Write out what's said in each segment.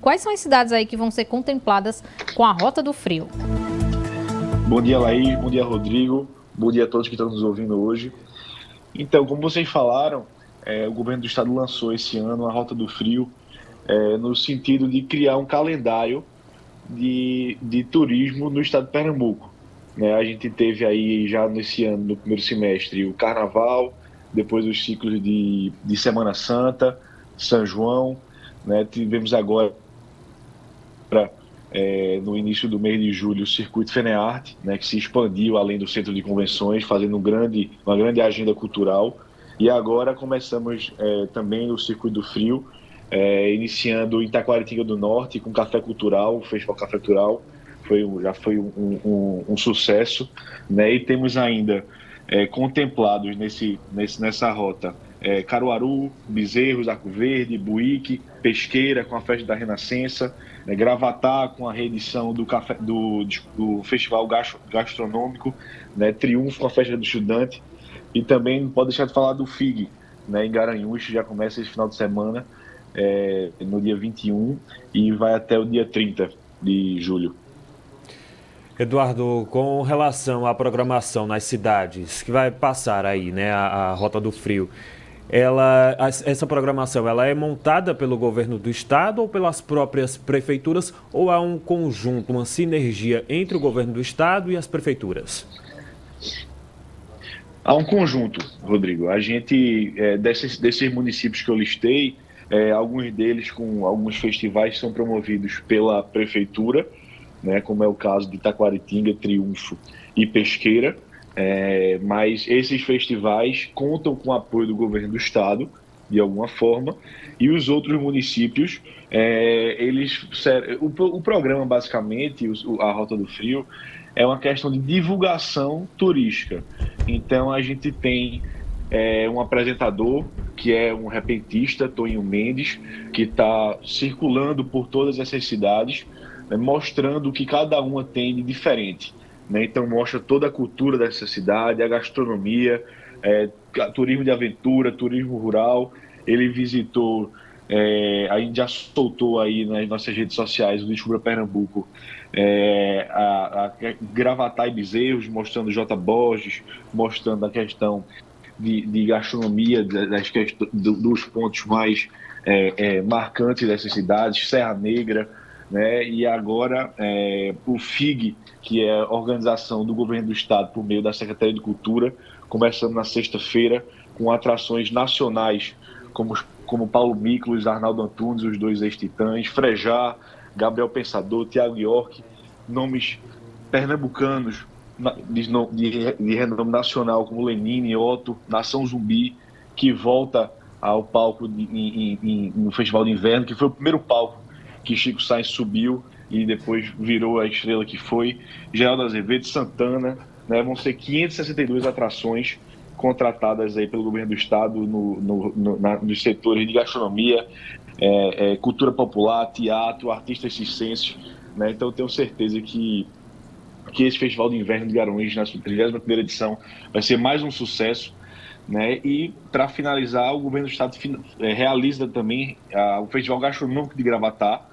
quais são as cidades aí que vão ser contempladas com a Rota do Frio? Bom dia, Laís. Bom dia, Rodrigo. Bom dia a todos que estão nos ouvindo hoje. Então, como vocês falaram, o governo do estado lançou esse ano a Rota do Frio, no sentido de criar um calendário de turismo no estado de Pernambuco. Né? A gente teve aí já nesse ano, no primeiro semestre, o Carnaval, depois os ciclos de Semana Santa, São João, né? Tivemos agora, no início do mês de julho, o Circuito Fenearte, né? Que se expandiu além do centro de convenções, fazendo uma grande agenda cultural. E agora começamos também o Circuito do Frio, iniciando em Itaquaritinga do Norte com Café Cultural, o Festival Café Cultural, já foi um sucesso, né? E temos ainda contemplados nessa rota Caruaru, Bezerros, Arco Verde, Buíque, Pesqueira com a Festa da Renascença, Gravatá com a reedição do Festival Gastronômico, né? Triunfo com a Festa do Estudante, e também não pode deixar de falar do FIG, né? Em Garanhuns, já começa esse final de semana, no dia 21 e vai até o dia 30 de julho. Eduardo, com relação à programação nas cidades que vai passar aí, né, a Rota do Frio, essa programação ela é montada pelo governo do estado ou pelas próprias prefeituras, ou há um conjunto, uma sinergia entre o governo do estado e as prefeituras? Há um conjunto, Rodrigo. A gente, desses municípios que eu listei, alguns deles com alguns festivais são promovidos pela prefeitura, né, como é o caso de Itaquaritinga, Triunfo e Pesqueira, mas esses festivais contam com o apoio do governo do estado, de alguma forma, e os outros municípios, o programa basicamente, a Rota do Frio, é uma questão de divulgação turística. Então a gente tem um apresentador, que é um repentista, Toninho Mendes, que está circulando por todas essas cidades, né, mostrando o que cada uma tem de diferente. Né? Então mostra toda a cultura dessa cidade, a gastronomia, turismo de aventura, turismo rural. Ele visitou, a gente já soltou aí nas nossas redes sociais o Descubra Pernambuco, a Gravatá e Bezerros, mostrando J. Borges, mostrando a questão de gastronomia, dos pontos mais marcantes dessas cidades, Serra Negra, né? E agora o FIG, que é a organização do governo do estado por meio da Secretaria de Cultura, começando na sexta-feira com atrações nacionais como Paulo Miklos, Arnaldo Antunes, os dois ex-titãs, Frejá, Gabriel Pensador, Tiago York, nomes pernambucanos de renome nacional como Lenine, Otto, Nação Zumbi, que volta ao palco no Festival de Inverno, que foi o primeiro palco que Chico Sainz subiu e depois virou a estrela que foi, Geraldo Azevedo, Santana, né? Vão ser 562 atrações contratadas aí pelo governo do estado nos setores de gastronomia, cultura popular, teatro, artistas circenses, né? Então eu tenho certeza que esse Festival de Inverno de Garanhuns, na sua 31ª edição, vai ser mais um sucesso, né? E, para finalizar, o governo do estado realiza também o Festival Gastronômico de Gravatá,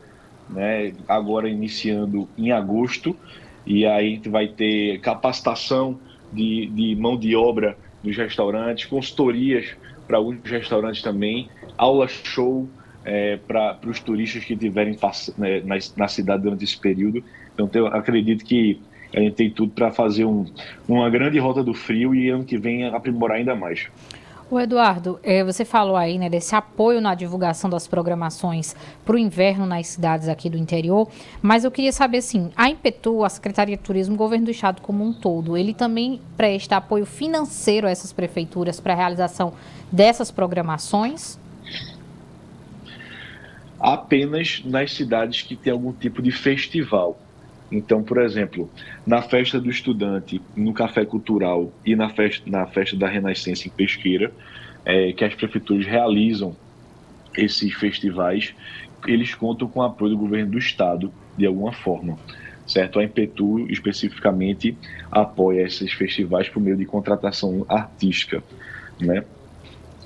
né? Agora iniciando em agosto, e aí a gente vai ter capacitação de mão de obra nos restaurantes, consultorias para alguns restaurantes também, aula show para os turistas que estiverem na cidade durante esse período. Então, eu acredito que a gente tem tudo para fazer uma grande Rota do Frio e ano que vem aprimorar ainda mais. O Eduardo, você falou aí, né, desse apoio na divulgação das programações para o inverno nas cidades aqui do interior, mas eu queria saber, assim, a Impetu, a Secretaria de Turismo, o Governo do Estado como um todo, ele também presta apoio financeiro a essas prefeituras para a realização dessas programações? Apenas nas cidades que tem algum tipo de festival. Então, por exemplo, na Festa do Estudante, no Café Cultural e na Festa da Renascença em Pesqueira, que as prefeituras realizam esses festivais, eles contam com o apoio do governo do estado, de alguma forma, certo? A Impetu, especificamente, apoia esses festivais por meio de contratação artística, né?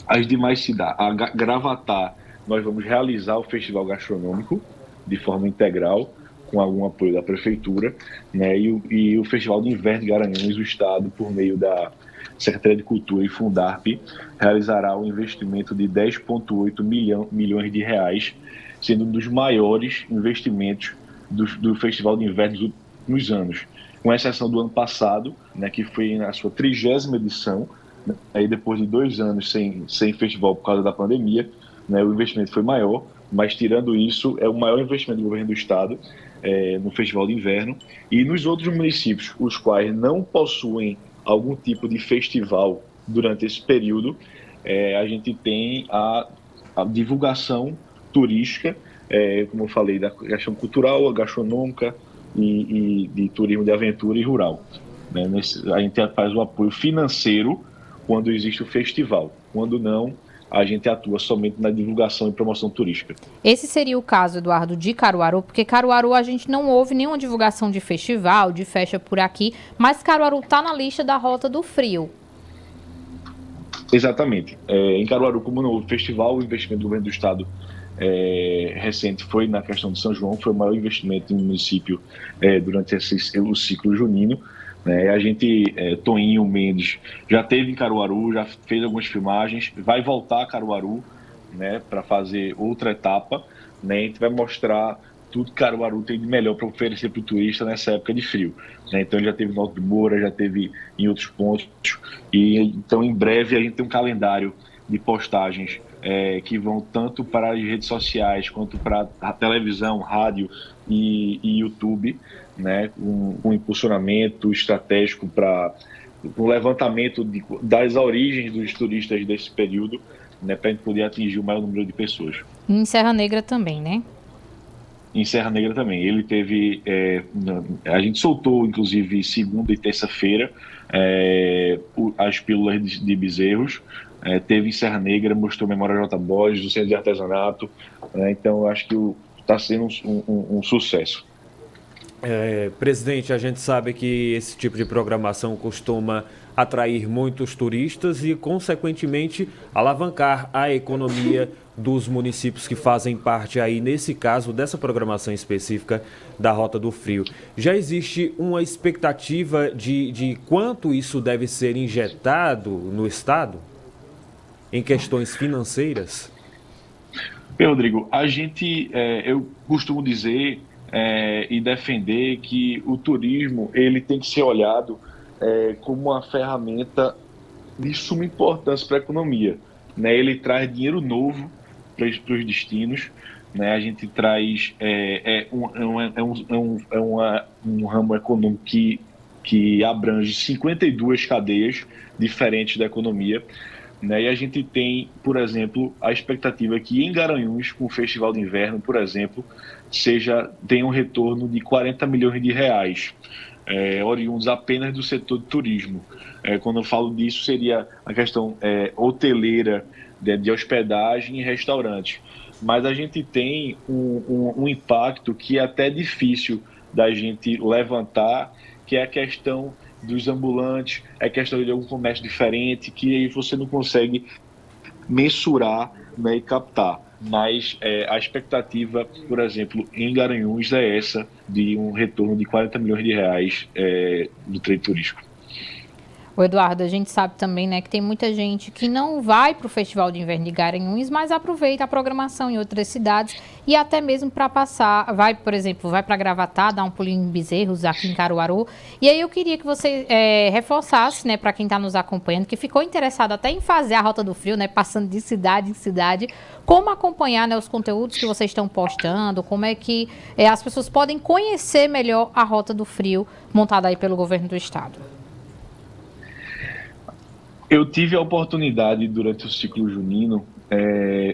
As demais cidades, a Gravatá, nós vamos realizar o Festival Gastronômico, de forma integral, com algum apoio da Prefeitura, né? E o Festival de Inverno de Garanhuns, o Estado, por meio da Secretaria de Cultura e Fundarp, realizará um investimento de 10,8 milhões de reais, sendo um dos maiores investimentos do Festival de Inverno dos últimos anos, com exceção do ano passado, né, que foi na sua 30ª edição, né, aí depois de 2 anos sem festival por causa da pandemia, né, o investimento foi maior, mas tirando isso, é o maior investimento do governo do Estado no Festival de Inverno. E nos outros municípios, os quais não possuem algum tipo de festival durante esse período, a gente tem a divulgação turística, como eu falei, da questão cultural, gastronômica e de turismo de aventura e rural. Né? A gente faz o apoio financeiro quando existe o festival. Quando não, a gente atua somente na divulgação e promoção turística. Esse seria o caso, Eduardo, de Caruaru, porque Caruaru a gente não houve nenhuma divulgação de festival, de festa por aqui, mas Caruaru está na lista da Rota do Frio. Exatamente. Em Caruaru, como não houve festival, o investimento do governo do Estado recente foi na questão de São João, foi o maior investimento no município durante o ciclo junino. Né? A gente, Toinho Mendes, já esteve em Caruaru, já fez algumas filmagens, vai voltar a Caruaru, né, para fazer outra etapa. Né? A gente vai mostrar tudo que Caruaru tem de melhor para oferecer para o turista nessa época de frio. Né? Então, ele já teve no Alto de Moura, já teve em outros pontos. E então, em breve, a gente tem um calendário de postagens que vão tanto para as redes sociais quanto para a televisão, rádio e YouTube, né, um impulsionamento estratégico para o levantamento das origens dos turistas desse período, né, para a gente poder atingir o maior número de pessoas. E em Serra Negra também, né? Em Serra Negra também. Ele teve... a gente soltou, inclusive, segunda e terça-feira, as pílulas de bezerros. Teve em Serra Negra, mostrou Memória J. Borges, do Centro de Artesanato. Então, eu acho que está sendo um sucesso. Presidente, a gente sabe que esse tipo de programação costuma atrair muitos turistas e, consequentemente, alavancar a economia dos municípios que fazem parte aí, nesse caso, dessa programação específica da Rota do Frio. Já existe uma expectativa de quanto isso deve ser injetado no Estado em questões financeiras? Bem, Rodrigo, eu costumo dizer e defender que o turismo ele tem que ser olhado como uma ferramenta de suma importância para a economia. Né? Ele traz dinheiro novo para os destinos. Né? A gente traz um ramo econômico que abrange 52 cadeias diferentes da economia. Né? E a gente tem, por exemplo, a expectativa que em Garanhuns, com o Festival de Inverno, por exemplo, tenha um retorno de 40 milhões de reais, oriundos apenas do setor de turismo. Quando eu falo disso, seria a questão hoteleira, de hospedagem e restaurante. Mas a gente tem um impacto que é até difícil da gente levantar, que é a questão dos ambulantes, é questão de algum comércio diferente, que aí você não consegue mensurar, né, e captar. Mas a expectativa, por exemplo, em Garanhuns é essa, de um retorno de 40 milhões de reais do trade turístico. O Eduardo, a gente sabe também, né, que tem muita gente que não vai para o Festival de Inverno de Garanhuns, mas aproveita a programação em outras cidades e até mesmo para passar, por exemplo, vai para Gravatá, dar um pulinho em Bezerros, aqui em Caruaru. E aí eu queria que você reforçasse, né, para quem está nos acompanhando, que ficou interessado até em fazer a Rota do Frio, né, passando de cidade em cidade, como acompanhar, né, os conteúdos que vocês estão postando, como é que as pessoas podem conhecer melhor a Rota do Frio montada aí pelo governo do estado. Eu tive a oportunidade, durante o ciclo junino,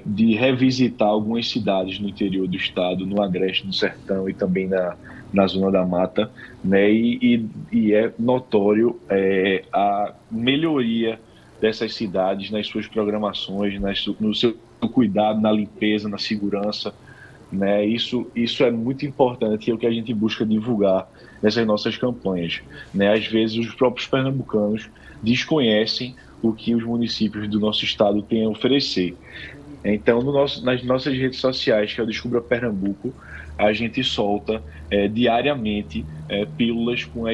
de revisitar algumas cidades no interior do estado, no Agreste do Sertão e também na Zona da Mata, né? E é notório a melhoria dessas cidades nas suas programações, no seu cuidado, na limpeza, na segurança. Né? Isso é muito importante e é o que a gente busca divulgar nessas nossas campanhas. Né? Às vezes, os próprios pernambucanos desconhecem o que os municípios do nosso estado têm a oferecer. Então, nas nossas redes sociais, que é o Descubra Pernambuco, a gente solta diariamente pílulas com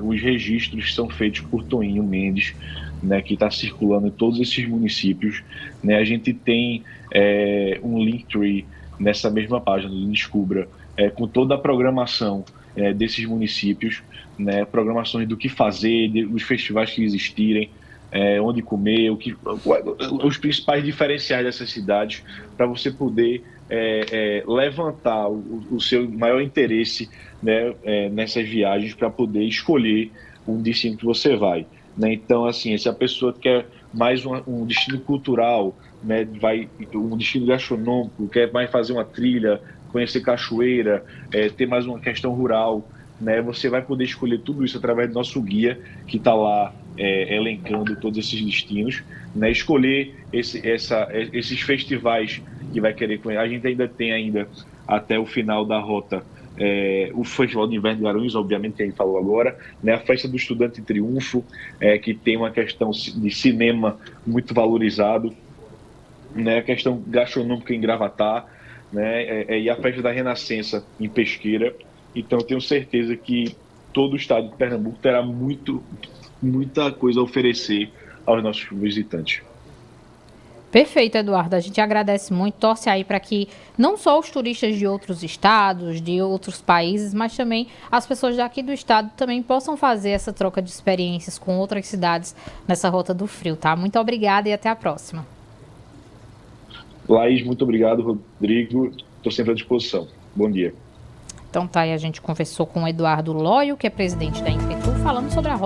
os registros que são feitos por Toinho Mendes, né, que está circulando em todos esses municípios. Né? A gente tem um Linktree nessa mesma página do Descubra, com toda a programação desses municípios, né, programações do que fazer, os festivais que existirem, onde comer, os principais diferenciais dessas cidades, para você poder levantar o seu maior interesse, né, nessas viagens, para poder escolher um destino que você vai. Né? Então, assim, se a pessoa quer mais um destino cultural, né, um destino gastronômico, quer mais fazer uma trilha, conhecer cachoeira, ter mais uma questão rural, né, você vai poder escolher tudo isso através do nosso guia, que está lá elencando todos esses destinos, né, escolher esses festivais que vai querer conhecer. A gente ainda tem até o final da rota o Festival de Inverno de Garanhuns, obviamente, que a gente falou agora, né, a Festa do Estudante em Triunfo, que tem uma questão de cinema muito valorizado, né, a questão gastronômica em Gravatá, né, e a Festa da Renascença em Pesqueira. Então, eu tenho certeza que todo o estado de Pernambuco terá muita coisa a oferecer aos nossos visitantes. Perfeito, Eduardo. A gente agradece muito, torce aí para que não só os turistas de outros estados, de outros países, mas também as pessoas daqui do estado também possam fazer essa troca de experiências com outras cidades nessa Rota do Frio, tá? Muito obrigada e até a próxima. Laís, muito obrigado, Rodrigo. Estou sempre à disposição. Bom dia. Então tá, aí a gente conversou com o Eduardo Lóio, que é presidente da Impetu, falando sobre a Rota